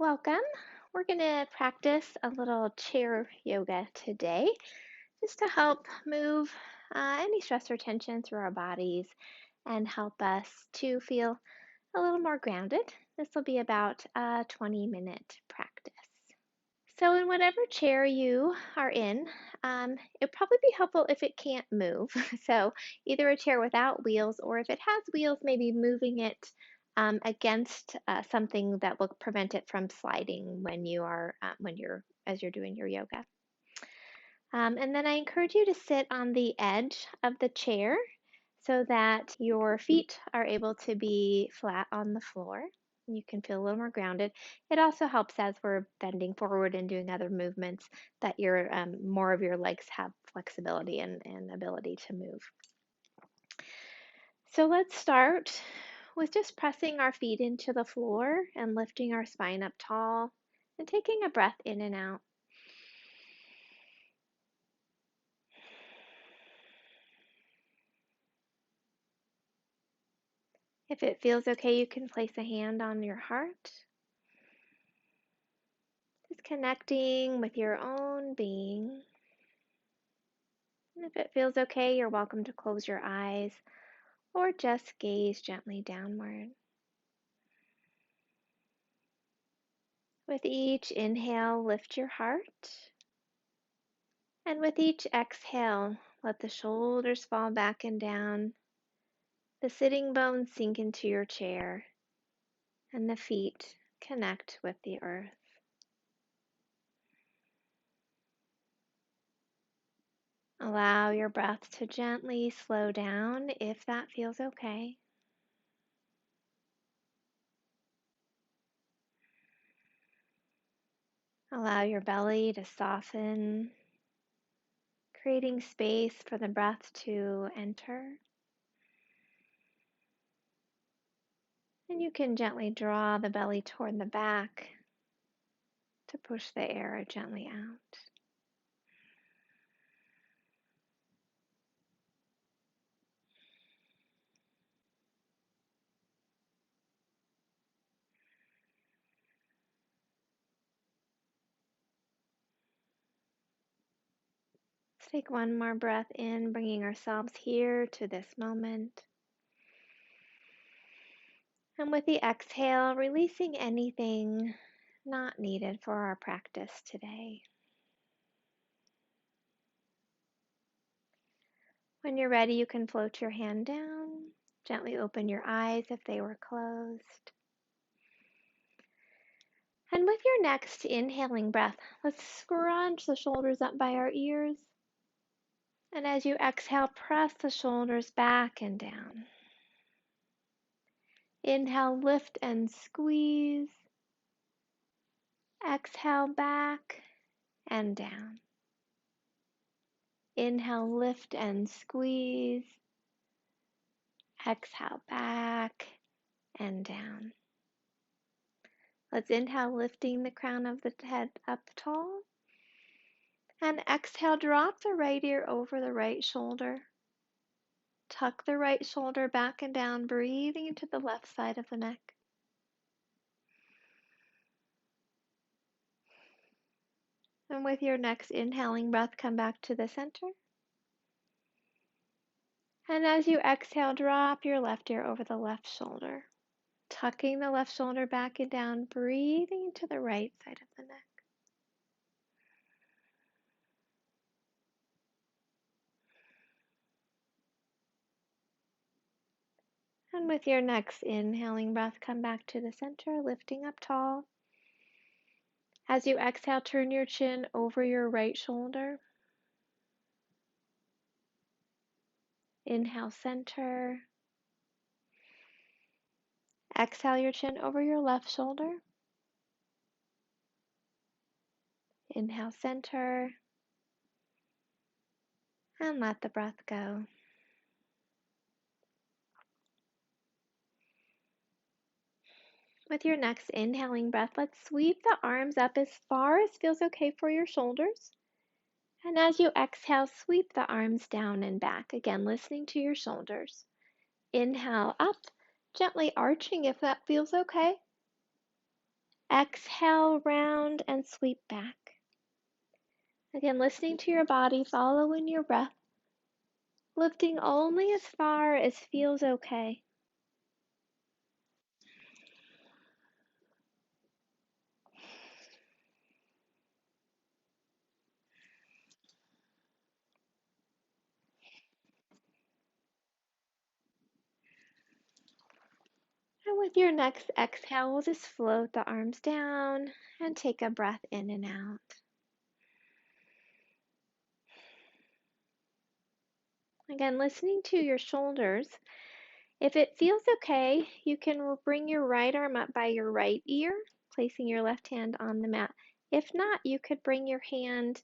Welcome. We're going to practice a little chair yoga today just to help move any stress or tension through our bodies and help us to feel a little more grounded. This will be about a 20-minute practice. So, in whatever chair you are in, it'd probably be helpful if it can't move. So, either a chair without wheels, or if it has wheels, maybe moving it against something that will prevent it from sliding as you're doing your yoga. And then I encourage you to sit on the edge of the chair so that your feet are able to be flat on the floor. You can feel a little more grounded. It also helps as we're bending forward and doing other movements that more of your legs have flexibility and ability to move. So let's start with just pressing our feet into the floor and lifting our spine up tall and taking a breath in and out. If it feels okay, you can place a hand on your heart. Just connecting with your own being. And if it feels okay, you're welcome to close your eyes or just gaze gently downward. With each inhale, lift your heart. And with each exhale, let the shoulders fall back and down, the sitting bones sink into your chair, and the feet connect with the earth. Allow your breath to gently slow down if that feels okay. Allow your belly to soften, creating space for the breath to enter. And you can gently draw the belly toward the back to push the air gently out. Let's take one more breath in, bringing ourselves here to this moment. And with the exhale, releasing anything not needed for our practice today. When you're ready, you can float your hand down, gently open your eyes if they were closed. And with your next inhaling breath, let's scrunch the shoulders up by our ears. And as you exhale, press the shoulders back and down. Inhale, lift and squeeze. Exhale, back and down. Inhale, lift and squeeze. Exhale, back and down. Let's inhale, lifting the crown of the head up tall. And exhale, drop the right ear over the right shoulder. Tuck the right shoulder back and down, breathing into the left side of the neck. And with your next inhaling breath, come back to the center. And as you exhale, drop your left ear over the left shoulder. Tucking the left shoulder back and down, breathing into the right side of the neck. And with your next inhaling breath, come back to the center, lifting up tall. As you exhale, turn your chin over your right shoulder. Inhale, center. Exhale your chin over your left shoulder. Inhale, center. And let the breath go. With your next inhaling breath, let's sweep the arms up as far as feels okay for your shoulders. And as you exhale, sweep the arms down and back. Again, listening to your shoulders. Inhale up, gently arching if that feels okay. Exhale, round and sweep back. Again, listening to your body, following your breath, lifting only as far as feels okay. And with your next exhale, we'll just float the arms down and take a breath in and out. Again, listening to your shoulders. If it feels okay, you can bring your right arm up by your right ear, placing your left hand on the mat. If not, you could bring your hand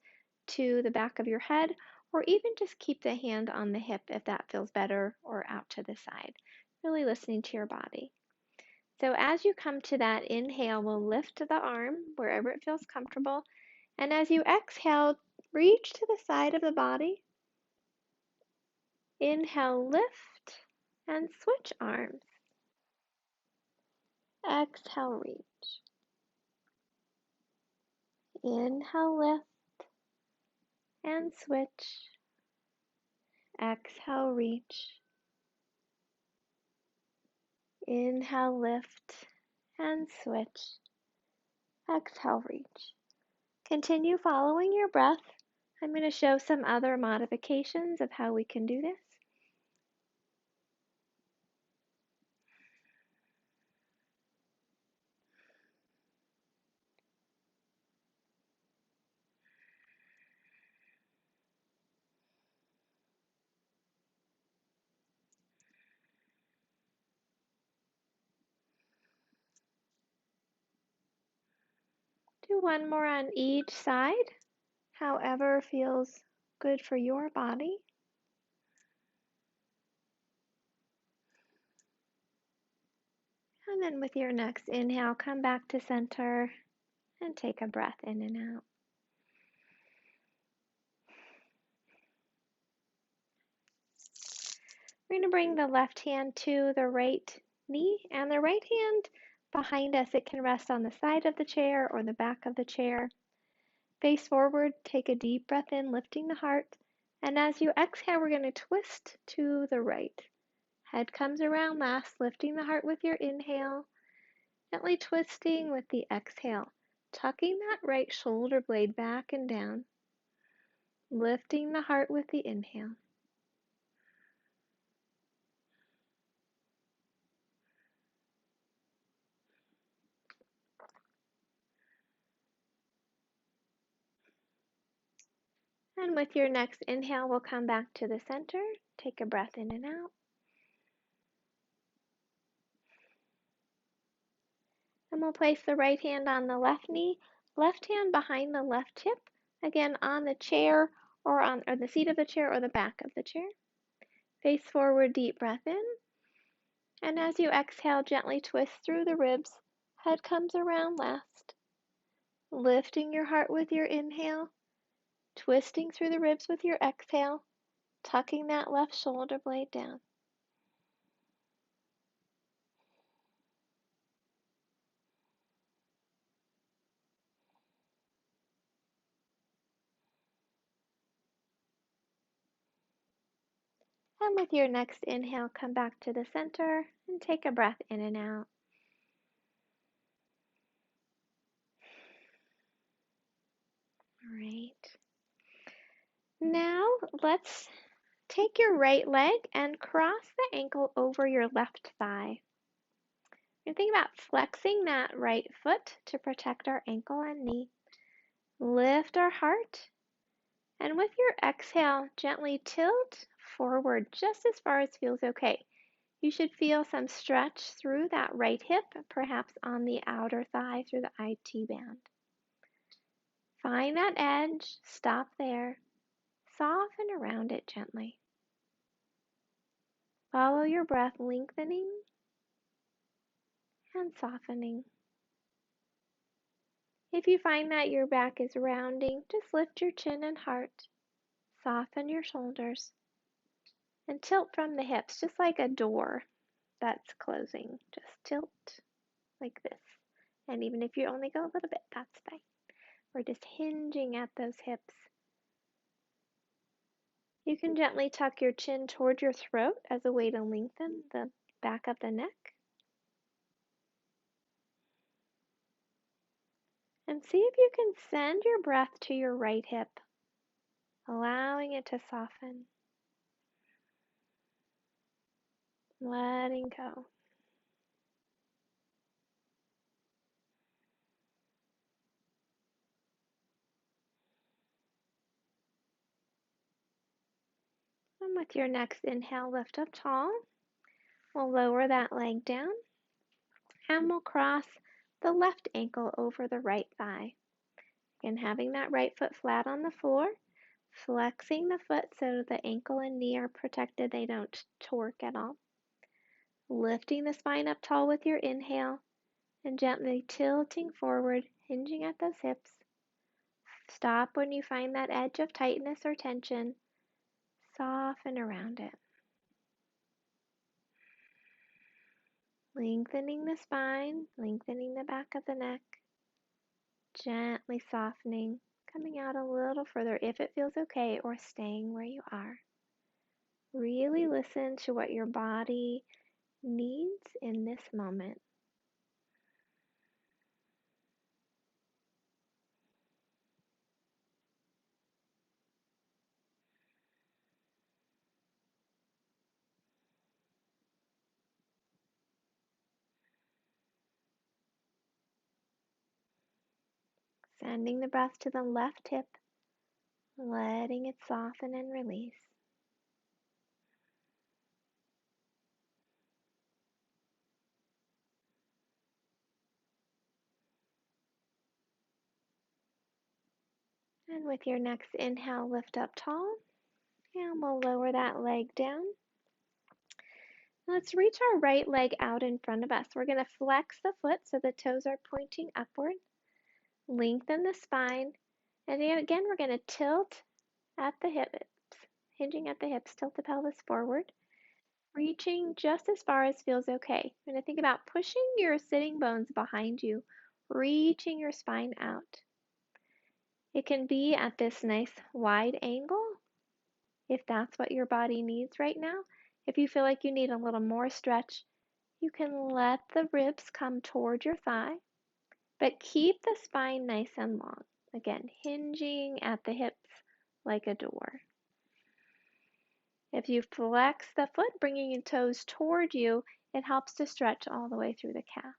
to the back of your head, or even just keep the hand on the hip if that feels better, or out to the side. Really listening to your body. So as you come to that inhale, we'll lift the arm wherever it feels comfortable. And as you exhale, reach to the side of the body. Inhale, lift, and switch arms. Exhale, reach. Inhale, lift, and switch. Exhale, reach. Inhale, lift, and switch. Exhale, reach. Continue following your breath. I'm going to show some other modifications of how we can do this. Do one more on each side, however feels good for your body. And then with your next inhale, come back to center and take a breath in and out. We're going to bring the left hand to the right knee and the right hand behind us. It can rest on the side of the chair or the back of the chair. Face forward, take a deep breath in, lifting the heart. And as you exhale, we're going to twist to the right. Head comes around last, lifting the heart with your inhale, gently twisting with the exhale, tucking that right shoulder blade back and down, lifting the heart with the inhale. And with your next inhale, we'll come back to the center. Take a breath in and out. And we'll place the right hand on the left knee, left hand behind the left hip, again on the chair or the seat of the chair or the back of the chair. Face forward, deep breath in. And as you exhale, gently twist through the ribs. Head comes around last. Lifting your heart with your inhale, twisting through the ribs with your exhale, tucking that left shoulder blade down. And with your next inhale, come back to the center and take a breath in and out. All right. Now let's take your right leg and cross the ankle over your left thigh. And think about flexing that right foot to protect our ankle and knee. Lift our heart. And with your exhale, gently tilt forward just as far as feels okay. You should feel some stretch through that right hip, perhaps on the outer thigh through the IT band. Find that edge, stop there, soften around it gently. Follow your breath, lengthening and softening. If you find that your back is rounding, just lift your chin and heart, soften your shoulders, and tilt from the hips, just like a door that's closing. Just tilt like this. And even if you only go a little bit, that's fine. We're just hinging at those hips. You can gently tuck your chin toward your throat as a way to lengthen the back of the neck. And see if you can send your breath to your right hip, allowing it to soften, letting go. And with your next inhale, lift up tall. We'll lower that leg down and we'll cross the left ankle over the right thigh. And having that right foot flat on the floor, flexing the foot so the ankle and knee are protected, they don't torque at all. Lifting the spine up tall with your inhale and gently tilting forward, hinging at those hips. Stop when you find that edge of tightness or tension. Soften around it. Lengthening the spine, lengthening the back of the neck. Gently softening, coming out a little further if it feels okay, or staying where you are. Really listen to what your body needs in this moment. Sending the breath to the left hip, letting it soften and release. And with your next inhale, lift up tall, and we'll lower that leg down. Let's reach our right leg out in front of us. We're going to flex the foot so the toes are pointing upward. Lengthen the spine. And again, we're going to tilt at the hips, hinging at the hips, tilt the pelvis forward, reaching just as far as feels okay. You're going to think about pushing your sitting bones behind you, reaching your spine out. It can be at this nice wide angle if that's what your body needs right now. If you feel like you need a little more stretch, you can let the ribs come toward your thigh, but keep the spine nice and long. Again, hinging at the hips like a door. If you flex the foot, bringing your toes toward you, it helps to stretch all the way through the calf.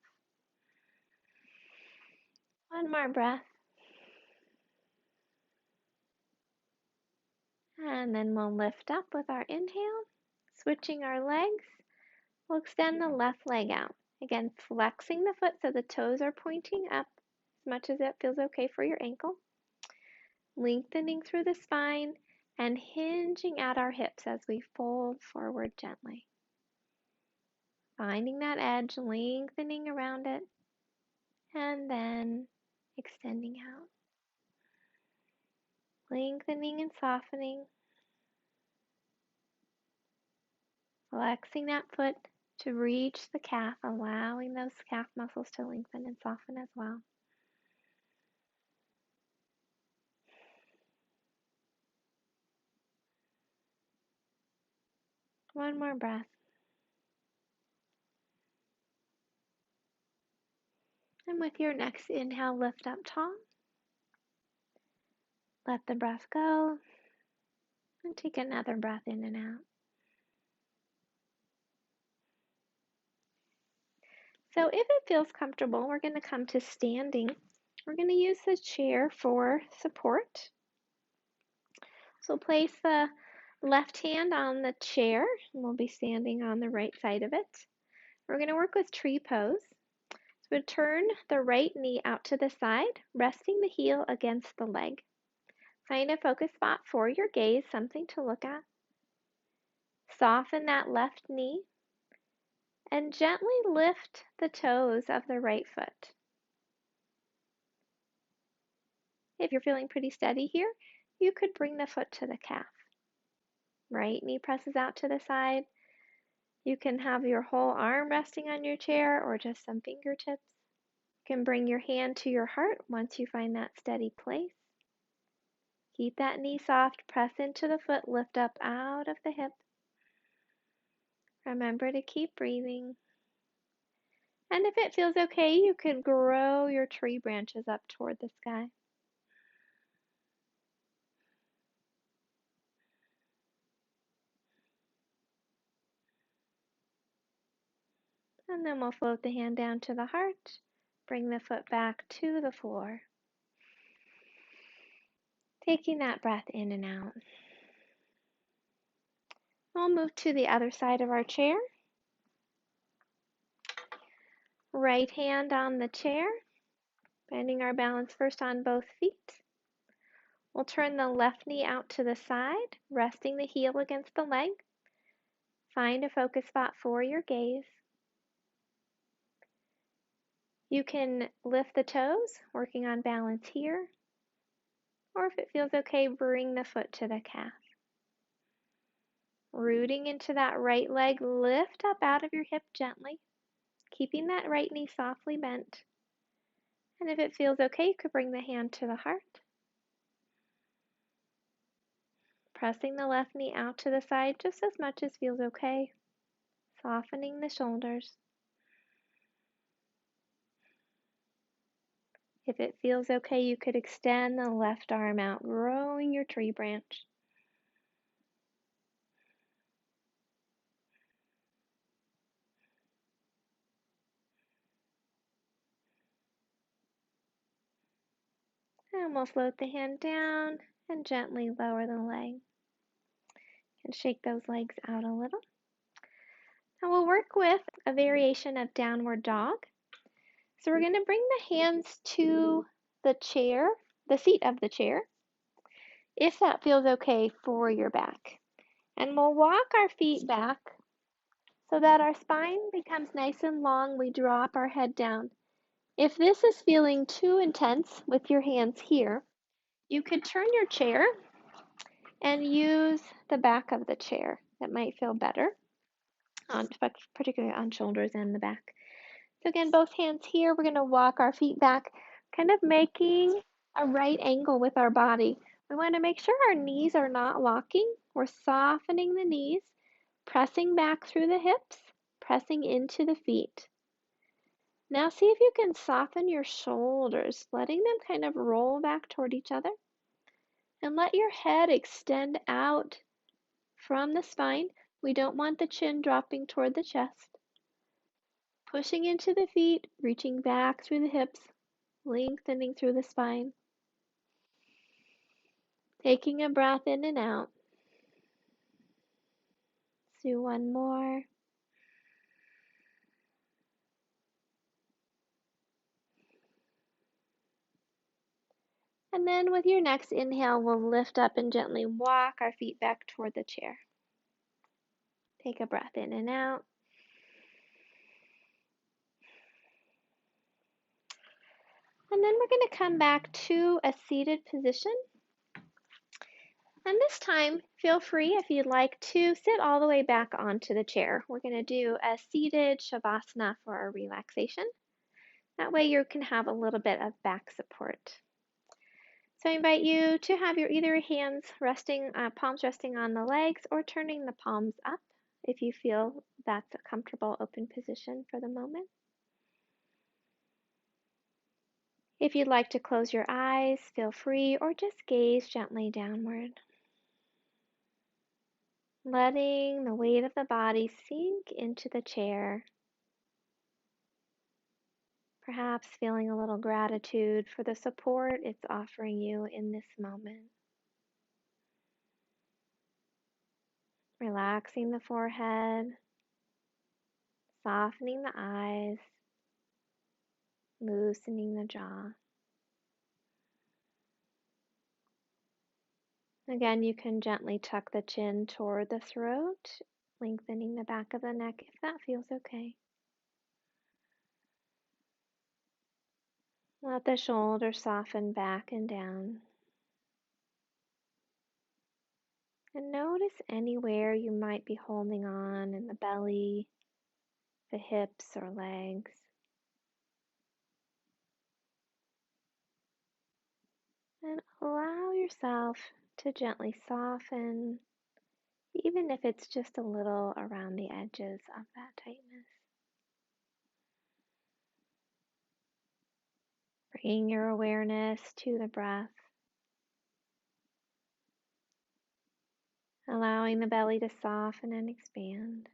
One more breath. And then we'll lift up with our inhale, switching our legs. We'll extend the left leg out. Again, flexing the foot so the toes are pointing up as much as it feels okay for your ankle. Lengthening through the spine and hinging at our hips as we fold forward gently. Finding that edge, lengthening around it, and then extending out. Lengthening and softening. Flexing that foot to reach the calf, allowing those calf muscles to lengthen and soften as well. One more breath. And with your next inhale, lift up tall. Let the breath go. And take another breath in and out. So if it feels comfortable, we're going to come to standing. We're going to use the chair for support. So place the left hand on the chair, and we'll be standing on the right side of it. We're going to work with tree pose. So turn the right knee out to the side, resting the heel against the leg. Find a focus spot for your gaze, something to look at. Soften that left knee and gently lift the toes of the right foot. If you're feeling pretty steady here, you could bring the foot to the calf. Right knee presses out to the side. You can have your whole arm resting on your chair or just some fingertips. You can bring your hand to your heart once you find that steady place. Keep that knee soft, press into the foot, lift up out of the hip. Remember to keep breathing. And if it feels okay, you could grow your tree branches up toward the sky. And then we'll float the hand down to the heart. Bring the foot back to the floor. Taking that breath in and out. We'll move to the other side of our chair. Right hand on the chair, bending our balance first on both feet. We'll turn the left knee out to the side, resting the heel against the leg. Find a focus spot for your gaze. You can lift the toes, working on balance here, or if it feels okay, bring the foot to the calf. Rooting into that right leg, lift up out of your hip gently, keeping that right knee softly bent. And if it feels okay, you could bring the hand to the heart. Pressing the left knee out to the side just as much as feels okay. Softening the shoulders. If it feels okay, you could extend the left arm out, growing your tree branch. And we'll float the hand down and gently lower the leg. And shake those legs out a little. Now we'll work with a variation of downward dog. So we're going to bring the hands to the chair, the seat of the chair, if that feels okay for your back. And we'll walk our feet back so that our spine becomes nice and long. We drop our head down. If this is feeling too intense with your hands here, you could turn your chair and use the back of the chair. That might feel better, particularly on shoulders and the back. So again, both hands here, we're going to walk our feet back, kind of making a right angle with our body. We want to make sure our knees are not locking. We're softening the knees, pressing back through the hips, pressing into the feet. Now see if you can soften your shoulders, letting them kind of roll back toward each other. And let your head extend out from the spine. We don't want the chin dropping toward the chest. Pushing into the feet, reaching back through the hips, lengthening through the spine. Taking a breath in and out. Let's do one more. And then with your next inhale, we'll lift up and gently walk our feet back toward the chair. Take a breath in and out. And then we're going to come back to a seated position. And this time, feel free if you'd like to sit all the way back onto the chair. We're going to do a seated Savasana for our relaxation. That way you can have a little bit of back support. So I invite you to have your either hands resting, palms resting on the legs, or turning the palms up if you feel that's a comfortable open position for the moment. If you'd like to close your eyes, feel free, or just gaze gently downward. Letting the weight of the body sink into the chair. Perhaps feeling a little gratitude for the support it's offering you in this moment. Relaxing the forehead, softening the eyes, loosening the jaw. Again, you can gently tuck the chin toward the throat, lengthening the back of the neck if that feels okay. Let the shoulders soften back and down. And notice anywhere you might be holding on in the belly, the hips or legs. yourself to gently soften, even if it's just a little around the edges of that tightness. Bringing your awareness to the breath, allowing the belly to soften and expand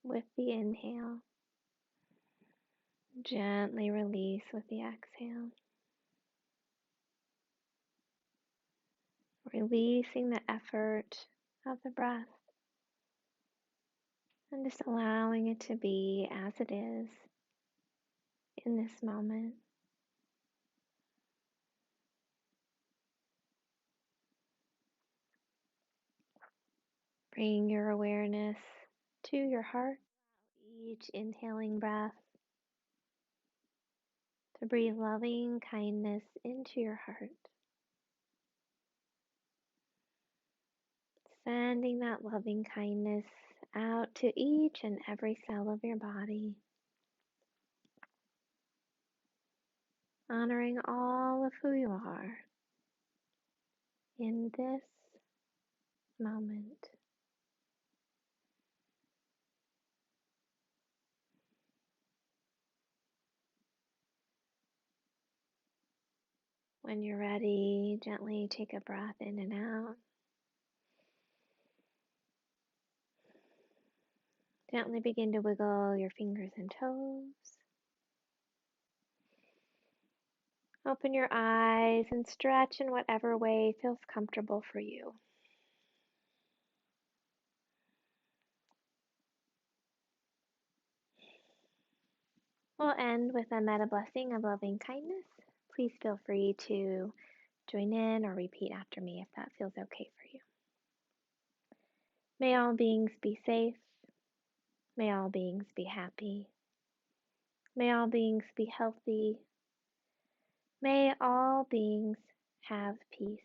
with the inhale. Gently release with the exhale. Releasing the effort of the breath and just allowing it to be as it is in this moment. Bring your awareness to your heart. Each inhaling breath to breathe loving kindness into your heart. Sending that loving kindness out to each and every cell of your body. Honoring all of who you are in this moment. When you're ready, gently take a breath in and out. Gently begin to wiggle your fingers and toes. Open your eyes and stretch in whatever way feels comfortable for you. We'll end with a metta blessing of loving kindness. Please feel free to join in or repeat after me if that feels okay for you. May all beings be safe. May all beings be happy. May all beings be healthy. May all beings have peace.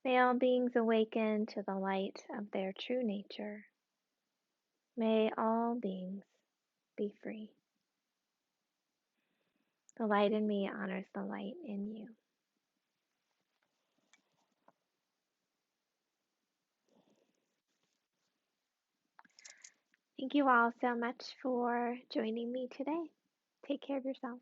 May all beings awaken to the light of their true nature. May all beings be free. The light in me honors the light in you. Thank you all so much for joining me today. Take care of yourself.